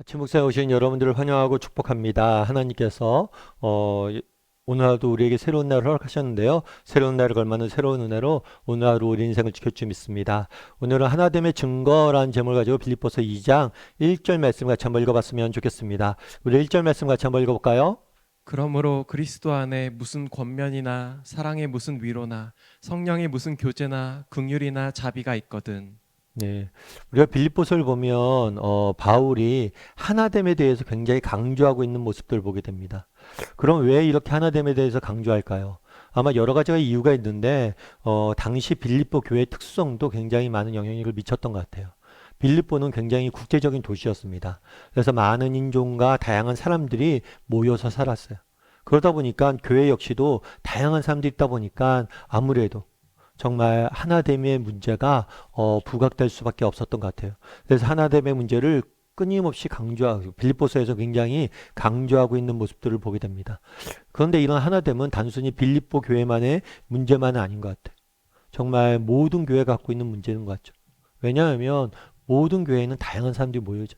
아침 목상에 오신 여러분들을 환영하고 축복합니다. 하나님께서 오늘 하루도 우리에게 새로운 날을 허락하셨는데요. 새로운 날을 걸맞는 새로운 은혜로 오늘 하루 우리 인생을 지킬 줄 믿습니다. 오늘은 하나됨의 증거라는 제목을 가지고 빌립보서 2장 1절 말씀 같이 한번 읽어봤으면 좋겠습니다. 우리 1절 말씀 같이 한번 읽어볼까요? 그러므로 그리스도 안에 무슨 권면이나 사랑의 무슨 위로나 성령의 무슨 교제나 긍휼이나 자비가 있거든. 네, 우리가 빌립보서를 보면 바울이 하나됨에 대해서 굉장히 강조하고 있는 모습들을 보게 됩니다. 그럼 왜 이렇게 하나됨에 대해서 강조할까요? 아마 여러 가지가 이유가 있는데 당시 빌립보 교회의 특성도 굉장히 많은 영향력을 미쳤던 것 같아요. 빌립보는 굉장히 국제적인 도시였습니다. 그래서 많은 인종과 다양한 사람들이 모여서 살았어요. 그러다 보니까 교회 역시도 다양한 사람들이 있다 보니까 아무래도 정말 하나됨의 문제가 부각될 수밖에 없었던 것 같아요. 그래서 하나됨의 문제를 끊임없이 강조하고 빌립보서에서 굉장히 강조하고 있는 모습들을 보게 됩니다. 그런데 이런 하나됨은 단순히 빌립보 교회만의 문제만은 아닌 것 같아요. 정말 모든 교회가 갖고 있는 문제인 것 같죠. 왜냐하면 모든 교회에는 다양한 사람들이 모여져.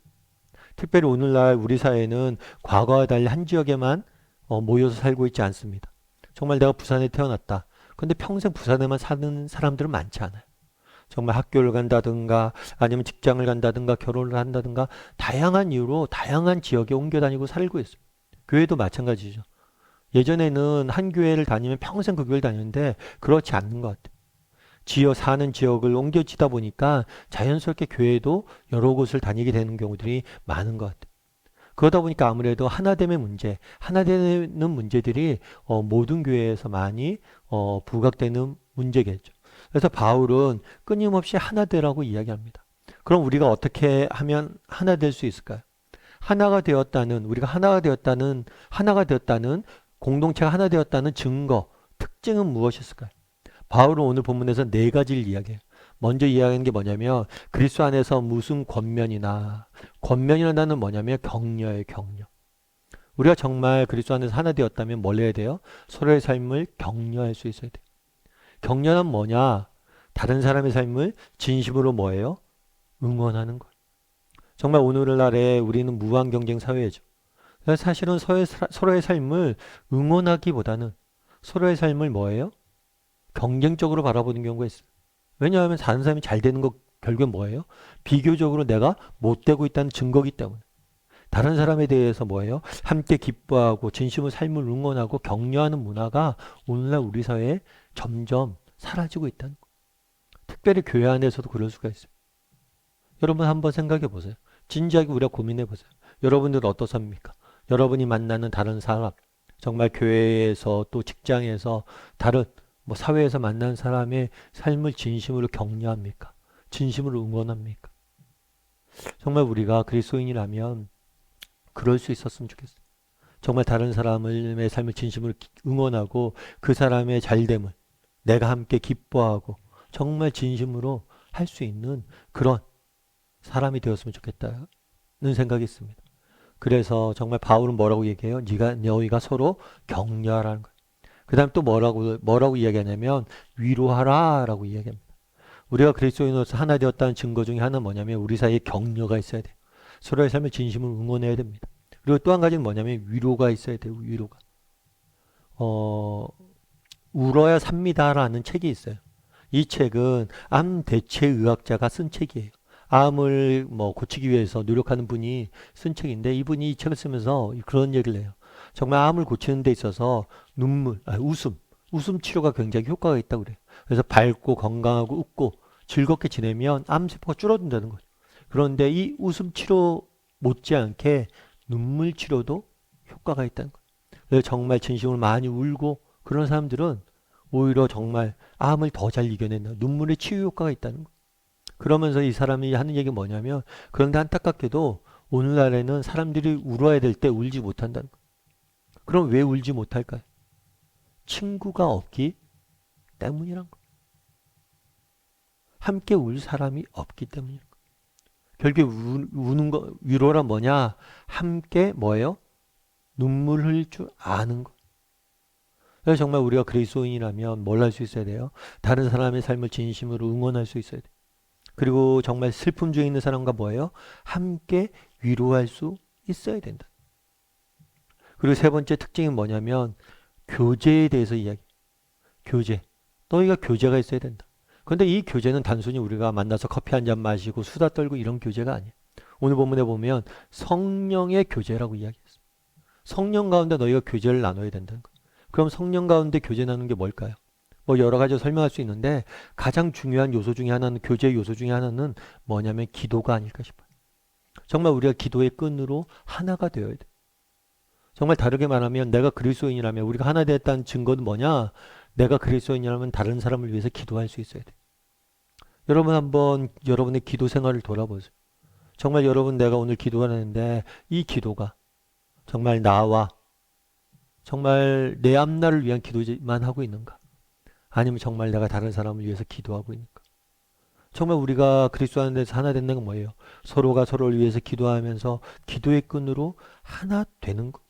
특별히 오늘날 우리 사회는 과거와 달리 한 지역에만 모여서 살고 있지 않습니다. 정말 내가 부산에 태어났다. 근데 평생 부산에만 사는 사람들은 많지 않아요. 정말 학교를 간다든가 아니면 직장을 간다든가 결혼을 한다든가 다양한 이유로 다양한 지역에 옮겨 다니고 살고 있어요. 교회도 마찬가지죠. 예전에는 한 교회를 다니면 평생 그 교회를 다니는데 그렇지 않는 것 같아요. 사는 지역을 옮겨지다 보니까 자연스럽게 교회도 여러 곳을 다니게 되는 경우들이 많은 것 같아요. 그러다 보니까 아무래도 하나됨의 문제, 하나되는 문제들이 모든 교회에서 많이 부각되는 문제겠죠. 그래서 바울은 끊임없이 하나되라고 이야기합니다. 그럼 우리가 어떻게 하면 하나 될 수 있을까요? 우리가 하나가 되었다는, 공동체가 하나 되었다는 증거, 특징은 무엇이었을까요? 바울은 오늘 본문에서 네 가지를 이야기해요. 먼저 이야기하는 게 뭐냐면 그리스도 안에서 무슨 권면이라는 단어는 뭐냐면 격려예요, 격려. 우리가 정말 그리스도 안에서 하나 되었다면 뭘 해야 돼요? 서로의 삶을 격려할 수 있어야 돼요. 격려는 뭐냐? 다른 사람의 삶을 진심으로 뭐예요? 응원하는 것. 정말 오늘날에 우리는 무한 경쟁 사회죠. 그래서 사실은 서로의 삶을 응원하기보다는 서로의 삶을 뭐예요? 경쟁적으로 바라보는 경우가 있어요. 왜냐하면 다른 사람이 잘 되는 거 결국엔 뭐예요? 비교적으로 내가 못 되고 있다는 증거기 때문에. 다른 사람에 대해서 뭐예요? 함께 기뻐하고 진심으로 삶을 응원하고 격려하는 문화가 오늘날 우리 사회에 점점 사라지고 있다는 거. 특별히 교회 안에서도 그럴 수가 있어요. 여러분 한번 생각해 보세요. 진지하게 우리가 고민해 보세요. 여러분들은 어떻습니까? 여러분이 만나는 다른 사람, 정말 교회에서 또 직장에서 다른 사회에서 만난 사람의 삶을 진심으로 격려합니까? 진심으로 응원합니까? 정말 우리가 그리스도인이라면 그럴 수 있었으면 좋겠어요. 정말 다른 사람의 삶을 진심으로 응원하고 그 사람의 잘됨을 내가 함께 기뻐하고 정말 진심으로 할 수 있는 그런 사람이 되었으면 좋겠다는 생각이 있습니다. 그래서 정말 바울은 뭐라고 얘기해요? 너희가 서로 격려하라는 거예요. 그 다음 또 뭐라고 이야기하냐면 위로하라라고 이야기합니다. 우리가 그리스도인으로서 하나 되었다는 증거 중에 하나는 뭐냐면 우리 사이에 격려가 있어야 돼요. 서로의 삶을 진심으로 응원해야 됩니다. 그리고 또 한 가지는 뭐냐면 위로가 있어야 돼요. 위로가. 어, 울어야 삽니다라는 책이 있어요. 이 책은 암 대체 의학자가 쓴 책이에요. 암을 고치기 위해서 노력하는 분이 쓴 책인데 이분이 이 책을 쓰면서 그런 얘기를 해요. 정말 암을 고치는 데 있어서 웃음 치료가 굉장히 효과가 있다고 그래요. 그래서 밝고 건강하고 웃고 즐겁게 지내면 암세포가 줄어든다는 거죠. 그런데 이 웃음 치료 못지않게 눈물 치료도 효과가 있다는 거예요. 그래서 정말 진심으로 많이 울고 그런 사람들은 오히려 정말 암을 더 잘 이겨낸다. 눈물의 치유 효과가 있다는 거예요. 그러면서 이 사람이 하는 얘기가 뭐냐면 그런데 안타깝게도 오늘날에는 사람들이 울어야 될 때 울지 못한다는 거예요. 그럼 왜 울지 못할까요? 친구가 없기 때문이란 거예요. 함께 울 사람이 없기 때문이란 거예요. 결국 우는 거 위로란 뭐냐? 함께 뭐예요? 눈물 흘릴 줄 아는 거. 그래서 정말 우리가 그리스도인이라면 뭘 할 수 있어야 돼요? 다른 사람의 삶을 진심으로 응원할 수 있어야 돼요. 그리고 정말 슬픔 중에 있는 사람과 뭐예요? 함께 위로할 수 있어야 된다. 그리고 세 번째 특징이 뭐냐면 교제에 대해서 이야기. 교제. 너희가 교제가 있어야 된다. 그런데 이 교제는 단순히 우리가 만나서 커피 한 잔 마시고 수다 떨고 이런 교제가 아니야. 오늘 본문에 보면 성령의 교제라고 이야기했어. 성령 가운데 너희가 교제를 나눠야 된다는 거야. 그럼 성령 가운데 교제 나누는 게 뭘까요? 뭐 여러 가지 설명할 수 있는데 가장 중요한 요소 중에 하나는 교제 요소 중에 하나는 뭐냐면 기도가 아닐까 싶어요. 정말 우리가 기도의 끈으로 하나가 되어야 돼. 정말 다르게 말하면 내가 그리스도인이라면 우리가 하나 됐다는 증거는 뭐냐? 내가 그리스도인이라면 다른 사람을 위해서 기도할 수 있어야 돼. 여러분 한번 여러분의 기도 생활을 돌아보세요. 정말 여러분 내가 오늘 기도하는데 이 기도가 정말 나와 정말 내 앞날을 위한 기도만 하고 있는가? 아니면 정말 내가 다른 사람을 위해서 기도하고 있는가? 정말 우리가 그리스도 안에서 하나 된다는 건 뭐예요? 서로가 서로를 위해서 기도하면서 기도의 끈으로 하나 되는 것.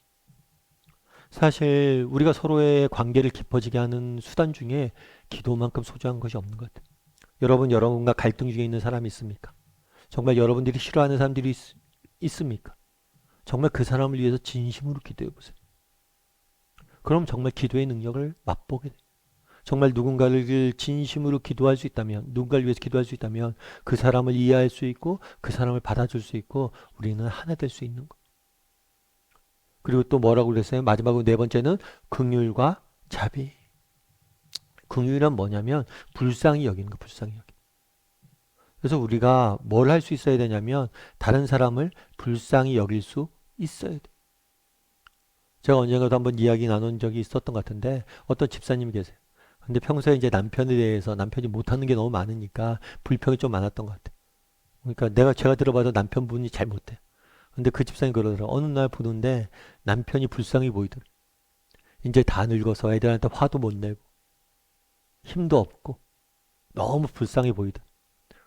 사실 우리가 서로의 관계를 깊어지게 하는 수단 중에 기도만큼 소중한 것이 없는 것 같아요. 여러분과 갈등 중에 있는 사람이 있습니까? 정말 여러분들이 싫어하는 사람들이 있습니까? 정말 그 사람을 위해서 진심으로 기도해 보세요. 그럼 정말 기도의 능력을 맛보게 돼요. 정말 누군가를 진심으로 기도할 수 있다면, 누군가를 위해서 기도할 수 있다면 그 사람을 이해할 수 있고 그 사람을 받아줄 수 있고 우리는 하나 될 수 있는 것. 그리고 또 뭐라고 그랬어요? 마지막으로 네 번째는 긍휼과 자비. 긍휼은 뭐냐면 불쌍히 여기는 거, 불쌍히 여기는 거. 그래서 우리가 뭘 할 수 있어야 되냐면 다른 사람을 불쌍히 여길 수 있어야 돼. 제가 언젠가도 한번 이야기 나눈 적이 있었던 것 같은데 어떤 집사님이 계세요. 근데 평소에 이제 남편에 대해서 남편이 못하는 게 너무 많으니까 불평이 좀 많았던 것 같아요. 그러니까 제가 들어봐도 남편분이 잘 못해요. 근데 그 집사님 그러더라고요. 어느 날 보는데 남편이 불쌍히 보이더라고요. 이제 다 늙어서 애들한테 화도 못 내고 힘도 없고 너무 불쌍해 보이더라고요.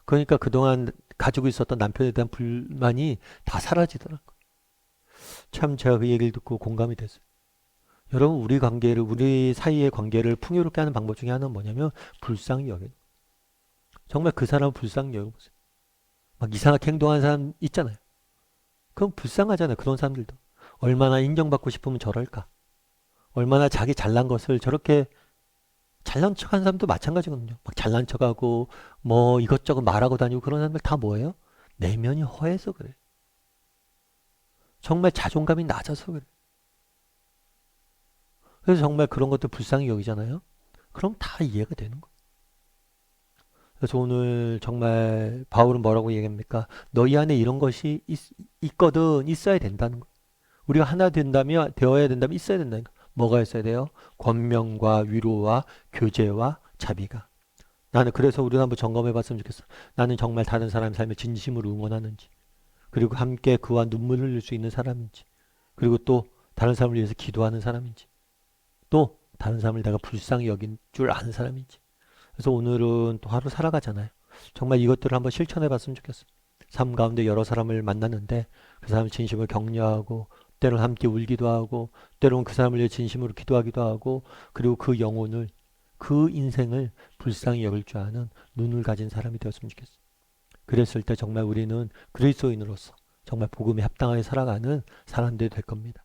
그러니까 그동안 가지고 있었던 남편에 대한 불만이 다 사라지더라고요. 참 제가 그 얘기를 듣고 공감이 됐어요. 여러분 우리 사이의 관계를 풍요롭게 하는 방법 중에 하나는 뭐냐면 불쌍히 여기는. 정말 그 사람을 불쌍히 여겨보세요. 막 이상하게 행동하는 사람 있잖아요. 그럼 불쌍하잖아요. 그런 사람들도. 얼마나 인정받고 싶으면 저럴까. 얼마나 자기 잘난 것을 저렇게 잘난 척하는 사람도 마찬가지거든요. 막 잘난 척하고 뭐 이것저것 말하고 다니고 그런 사람들 다 뭐예요? 내면이 허해서 그래. 정말 자존감이 낮아서 그래. 그래서 정말 그런 것도 불쌍히 여기잖아요. 그럼 다 이해가 되는 거예요. 그래서 오늘 정말 바울은 뭐라고 얘기합니까? 너희 안에 이런 것이 있거든, 있어야 된다는 거예요. 우리가 하나 된다면, 되어야 된다면 있어야 된다는 거예요. 뭐가 있어야 돼요? 권면과 위로와 교제와 자비가. 나는 그래서 우리가 한번 점검해 봤으면 좋겠어. 나는 정말 다른 사람의 삶을 진심으로 응원하는지, 그리고 함께 그와 눈물을 흘릴 수 있는 사람인지, 그리고 또 다른 사람을 위해서 기도하는 사람인지, 또 다른 사람을 내가 불쌍히 여긴 줄 아는 사람인지. 그래서 오늘은 또 하루 살아가잖아요. 정말 이것들을 한번 실천해 봤으면 좋겠어요. 삶 가운데 여러 사람을 만났는데 그 사람의 진심을 격려하고 때로는 함께 울기도 하고 때로는 그 사람을 위해 진심으로 기도하기도 하고 그리고 그 영혼을 그 인생을 불쌍히 여길 줄 아는 눈을 가진 사람이 되었으면 좋겠어요. 그랬을 때 정말 우리는 그리스도인으로서 정말 복음에 합당하게 살아가는 사람들이 될 겁니다.